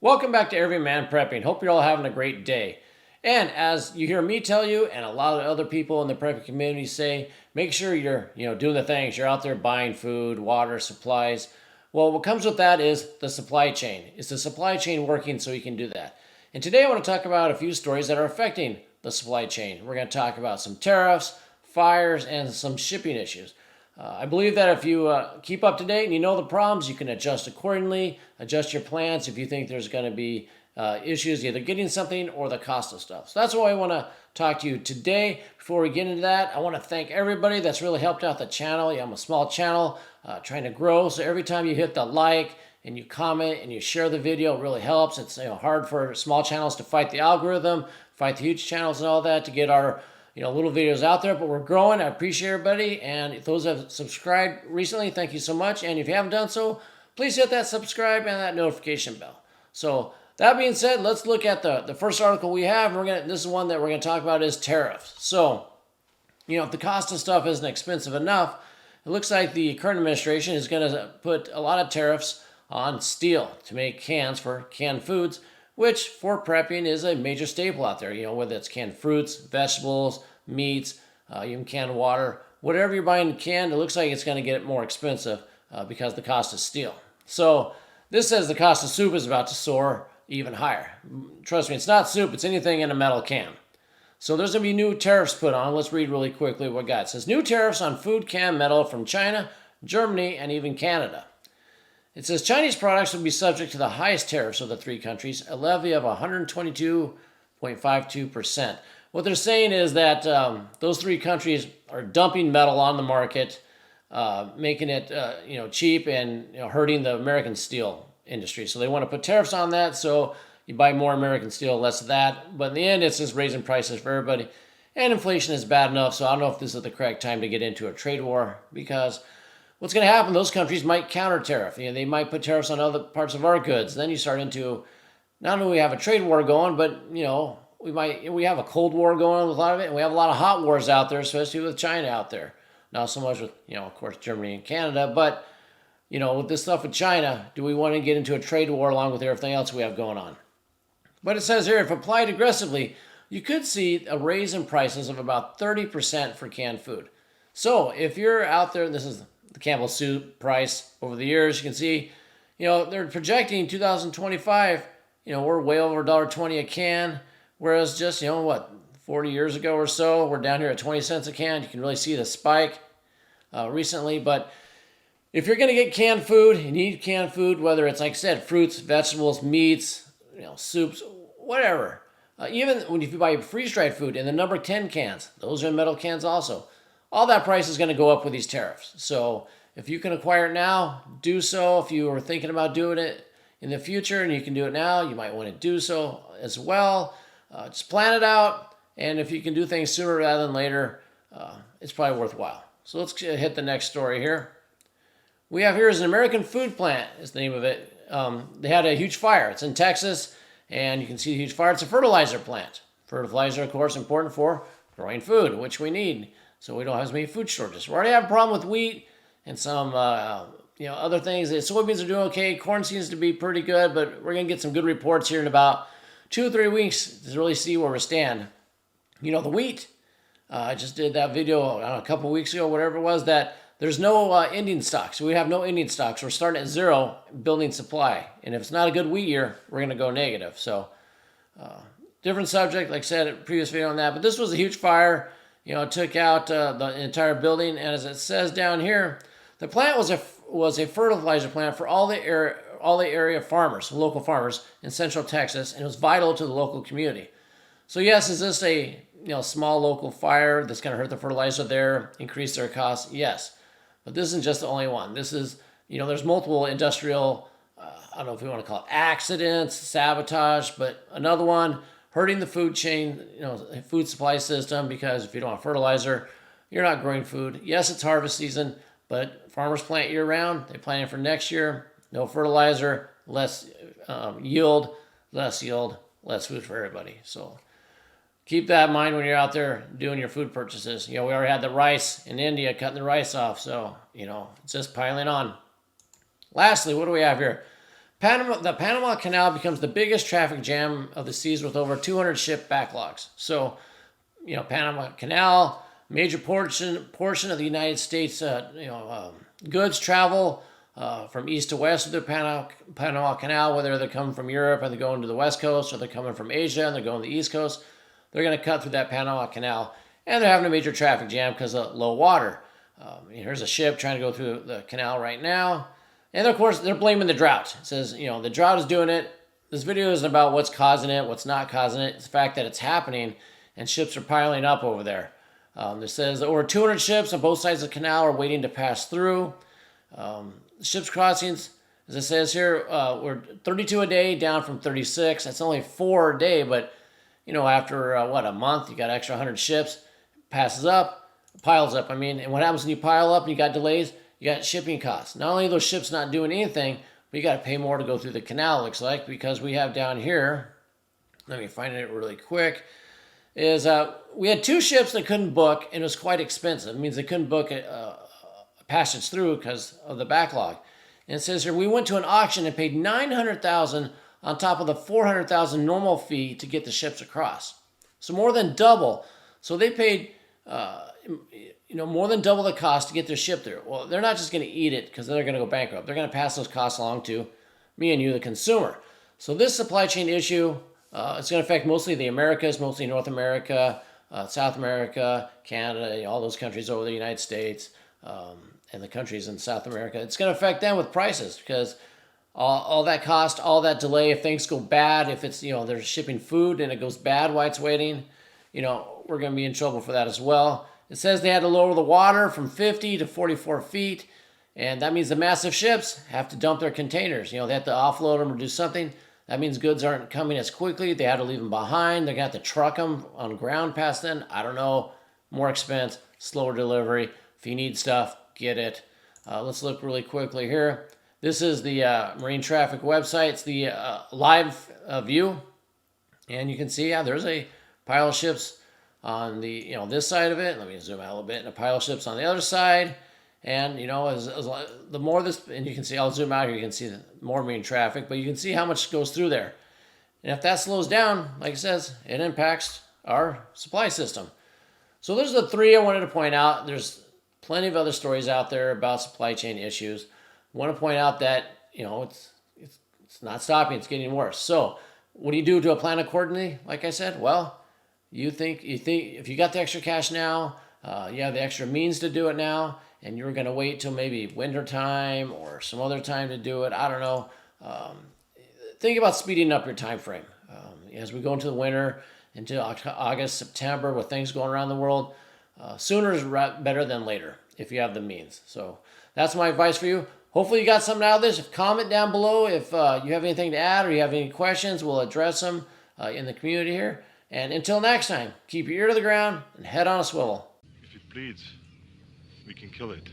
Welcome back to Everyman Prepping. Hope you're all having a great day. And as you hear me tell you, and a lot of other people in the prepping community say, make sure you're doing the things. You're out there buying food, water, supplies. Well, what comes with that is the supply chain. Is the supply chain working so you can do that? And today I want to talk about a few stories that are affecting the supply chain. We're going to talk about some tariffs, fires, and some shipping issues. I believe that if you keep up to date and you know the problems, you can adjust accordingly, adjust your plans if you think there's going to be issues either getting something or the cost of stuff. So that's why I want to talk to you today. Before we get into that, I want to thank everybody that's really helped out the channel. I'm a small channel trying to grow, so every time you hit the like and you comment and you share the video, it really helps. It's hard for small channels to fight the algorithm, fight the huge channels and all that to get our little videos out there, but we're growing. I appreciate everybody, and those that have subscribed recently, thank you so much. And if you haven't done so, please hit that subscribe and that notification bell. So that being said, let's look at the first article we have. This is one that we're going to talk about is tariffs. So, if the cost of stuff isn't expensive enough, it looks like the current administration is going to put a lot of tariffs on steel to make cans for canned foods, which for prepping is a major staple out there. Whether it's canned fruits, vegetables, meats, even canned water, whatever you're buying canned, it looks like it's going to get more expensive because the cost of steel. So this says the cost of soup is about to soar even higher. Trust me, it's not soup, it's anything in a metal can. So there's going to be new tariffs put on. Let's read really quickly what we got. It says new tariffs on food can metal from China, Germany, and even Canada. It says Chinese products will be subject to the highest tariffs of the three countries, a levy of 122.52%. What they're saying is that those three countries are dumping metal on the market, making it cheap and hurting the American steel industry. So they want to put tariffs on that, so you buy more American steel, less of that. But in the end, it's just raising prices for everybody. And inflation is bad enough, so I don't know if this is the correct time to get into a trade war, because what's going to happen, those countries might counter tariff. They might put tariffs on other parts of our goods. Then you start into, not only we have a trade war going, but we have a cold war going on with a lot of it, and we have a lot of hot wars out there, especially with China out there. Not so much with, of course, Germany and Canada, but with this stuff with China, do we want to get into a trade war along with everything else we have going on? But it says here, if applied aggressively, you could see a raise in prices of about 30% for canned food. So if you're out there, and this is the Campbell soup price over the years, you can see, they're projecting 2025, we're way over $1.20 a can, whereas just, 40 years ago or so, we're down here at 20 cents a can. You can really see the spike recently, but if you're going to get canned food, you need canned food, whether it's, like I said, fruits, vegetables, meats, soups, whatever. Even if you buy freeze-dried food in the number 10 cans, those are in metal cans also. All that price is going to go up with these tariffs. So if you can acquire it now, do so. If you were thinking about doing it in the future and you can do it now, you might want to do so as well. Just plan it out. And if you can do things sooner rather than later, it's probably worthwhile. So let's hit the next story here. We have here is an American food plant is the name of it. They had a huge fire. It's in Texas, and you can see the huge fire. It's a fertilizer plant. Fertilizer, of course, important for growing food, which we need, so we don't have as many food shortages. We already have a problem with wheat and some other things. The soybeans are doing okay. Corn seems to be pretty good, but we're going to get some good reports here in about 2 or 3 weeks to really see where we stand. The wheat, I just did that video a couple weeks ago, whatever it was, that there's no ending stocks. We have no ending stocks. We're starting at zero, building supply. And if it's not a good wheat year, we're going to go negative. So different subject, like I said in a previous video on that. But this was a huge fire. It took out the entire building. And as it says down here, the plant was a fertilizer plant for all the area farmers, local farmers in Central Texas, and it was vital to the local community. So yes, is this a small local fire that's going to hurt the fertilizer there, increase their costs? Yes. But this isn't just the only one. This is, there's multiple industrial, I don't know if we want to call it accidents, sabotage, but another one, hurting the food chain, food supply system, because if you don't have fertilizer, you're not growing food. Yes, it's harvest season, but farmers plant year round. They plan for next year. No fertilizer, less yield, less food for everybody. So keep that in mind when you're out there doing your food purchases. We already had the rice in India, cutting the rice off. So, it's just piling on. Lastly, what do we have here? The Panama Canal becomes the biggest traffic jam of the seas with over 200 ship backlogs. So, Panama Canal, major portion of the United States, goods travel from east to west of the Panama Canal, whether they're coming from Europe and they're going to the west coast, or they're coming from Asia and they're going to the east coast. They're going to cut through that Panama Canal, and they're having a major traffic jam because of low water. Here's a ship trying to go through the canal right now. And of course, they're blaming the drought. It says, the drought is doing it. This video isn't about what's causing it, what's not causing it. It's the fact that it's happening and ships are piling up over there. It says that over 200 ships on both sides of the canal are waiting to pass through. Ships crossings, as it says here, we're 32 a day, down from 36. That's only 4 a day, but after a month, you got extra 100 ships, passes up, piles up. And what happens when you pile up and you got delays? You got shipping costs. Not only are those ships not doing anything, but you got to pay more to go through the canal, it looks like, because we have down here, let me find it really quick, is we had 2 ships that couldn't book, and it was quite expensive. It means they couldn't book a passage through because of the backlog. And it says here, we went to an auction and paid $900,000 on top of the $400,000 normal fee to get the ships across. So more than double. So they paid more than double the cost to get their ship there. Well, they're not just going to eat it because they're going to go bankrupt. They're going to pass those costs along to me and you, the consumer. So this supply chain issue, it's going to affect mostly the Americas, mostly North America, South America, Canada, all those countries over the United States, and the countries in South America. It's going to affect them with prices because all that cost, all that delay, if things go bad, if it's, they're shipping food and it goes bad while it's waiting, we're going to be in trouble for that as well. It says they had to lower the water from 50 to 44 feet, and that means the massive ships have to dump their containers. They have to offload them or do something. That means goods aren't coming as quickly. They had to leave them behind. They're going to have to truck them on ground past then. I don't know. More expense, slower delivery. If you need stuff, get it. Let's look really quickly here. This is the Marine Traffic website. It's the live view. And you can see, there's a pile of ships on the, this side of it. Let me zoom out a little bit. And a pile of ships on the other side. And, as the more this, and you can see, I'll zoom out here, you can see the more marine traffic, but you can see how much goes through there. And if that slows down, like it says, it impacts our supply system. So those are the 3 I wanted to point out. There's plenty of other stories out there about supply chain issues. I want to point out that, it's not stopping, it's getting worse. So what do you do to plan accordingly? Like I said, well, you think if you got the extra cash now, you have the extra means to do it now, and you're going to wait till maybe winter time or some other time to do it, I don't know. Think about speeding up your time frame. As we go into the winter, into August, September, with things going around the world, sooner is better than later if you have the means. So that's my advice for you. Hopefully you got something out of this. Comment down below if you have anything to add or you have any questions. We'll address them in the community here. And until next time, keep your ear to the ground and head on a swivel. If it bleeds, we can kill it.